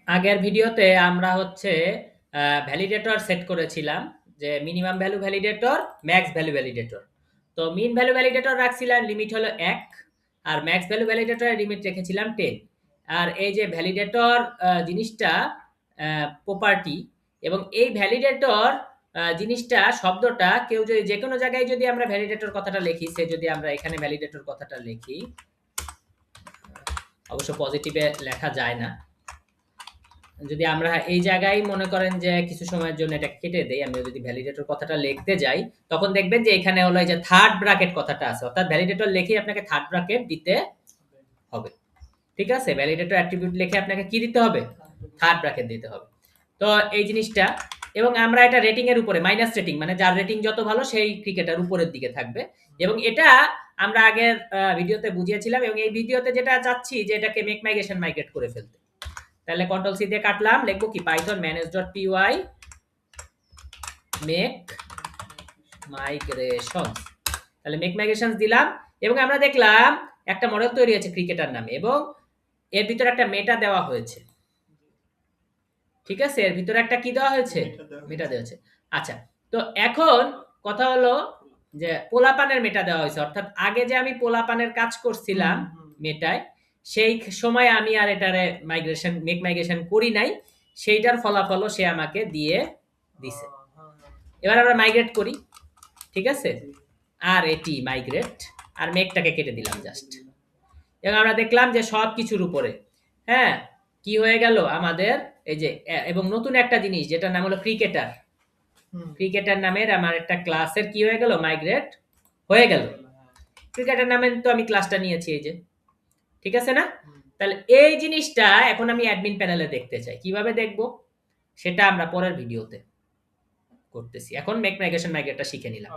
আগের ভিডিওতে আমরা হচ্ছে ভ্যালিডেটর সেট করেছিলাম যে minimum value validator, max value validator. তো মিন ভ্যালু ভ্যালিডেটর রাখছিলাম লিমিট হলো 1, আর ম্যাক্স ভ্যালু ভ্যালিডেটরের লিমিট রেখেছিলাম 10। আর এই যে ভ্যালিডেটর জিনিসটা প্রপার্টি, এবং এই ভ্যালিডেটর জিনিসটা শব্দটা কেউ যদি যে কোনো জায়গায় যদি আমরা ভ্যালিডেটর কথাটা লিখি, সে যদি আমরা এখানে ভ্যালিডেটর কথাটা লিখি, অবশ্য পজিটিভে লেখা যায় না। যদি আমরা এই জায়গায় মনে করেন যে কিছু সময়ের জন্য এটা কেটে দেই, আমি যদি ভ্যালিডেটর কথাটা লিখতে যাই, তখন দেখবেন যে এখানে হলো এই যে থার্ড ব্র্যাকেট কথাটা আছে, অর্থাৎ ভ্যালিডেটর লিখে আপনাকে থার্ড ব্র্যাকেট দিতে হবে। ঠিক আছে, ভ্যালিডেটর অ্যাট্রিবিউট লিখে আপনাকে কি দিতে হবে? থার্ড ব্র্যাকেট দিতে হবে। তো এই জিনিসটা, এবং আমরা এটা রেটিং এর উপরে মাইনাস রেটিং, মানে যার রেটিং যত ভালো সেই ক্রিকেটার উপরের দিকে থাকবে। এবং এটা আমরা আগের ভিডিওতে বুঝিয়েছিলাম, এবং এই ভিডিওতে যেটা চাচ্ছি যে এটাকে মেক মাইগ্রেশন মাইগ্রেট করে ফেলতে। তাহলে কন্ট্রোল সি দিয়ে কাটলাম, লিখবো কি পাইথন manage.py মেক মাইগ্রেশন। তাহলে মেক মাইগ্রেশন দিলাম, এবং আমরা দেখলাম একটা মডেল তৈরি হয়েছে ক্রিকেটার নামে, এবং এর ভিতরে একটা মেটা দেওয়া হয়েছে। ঠিক আছে, এর ভিতরে একটা কি দেওয়া হয়েছে? মেটা দেওয়া হয়েছে। আচ্ছা, তো এখন কথা হলো যে পোলাপানের মেটা দেওয়া হয়েছে, অর্থাৎ আগে যে আমি পোলাপানের কাজ করছিলাম মেটায়, সেই সময় আমি আর এটারে মাইগ্রেশন মেক মাইগ্রেশন করি নাই, সেইটার ফলাফলও সে আমাকে দিয়ে দিছে। এবার আমরা মাইগ্রেট করি। ঠিক আছে, আর এটি মাইগ্রেট, আর মেকটাকে কেটে দিলাম জাস্ট, এবং আমরা দেখলাম যে সব কিছুর উপরে হ্যাঁ কি হয়ে গেল আমাদের এই যে, এবং নতুন একটা জিনিস যেটা নাম হলো ক্রিকেটার। ক্রিকেটার নামের আমার একটা ক্লাসের কি হয়ে গেল? মাইগ্রেট হয়ে গেল। ক্রিকেটার নামের তো আমি ক্লাসটা নিয়েছি এই যে, ঠিক আছে না? তাহলে এই জিনিসটা এখন আমি অ্যাডমিন প্যানেলে দেখতে চাই, কিভাবে দেখব সেটা আমরা পরের ভিডিওতে করতেছি। এখন মেক মাইগ্রেশন মাইগ্রেটটা শিখে নিলাম।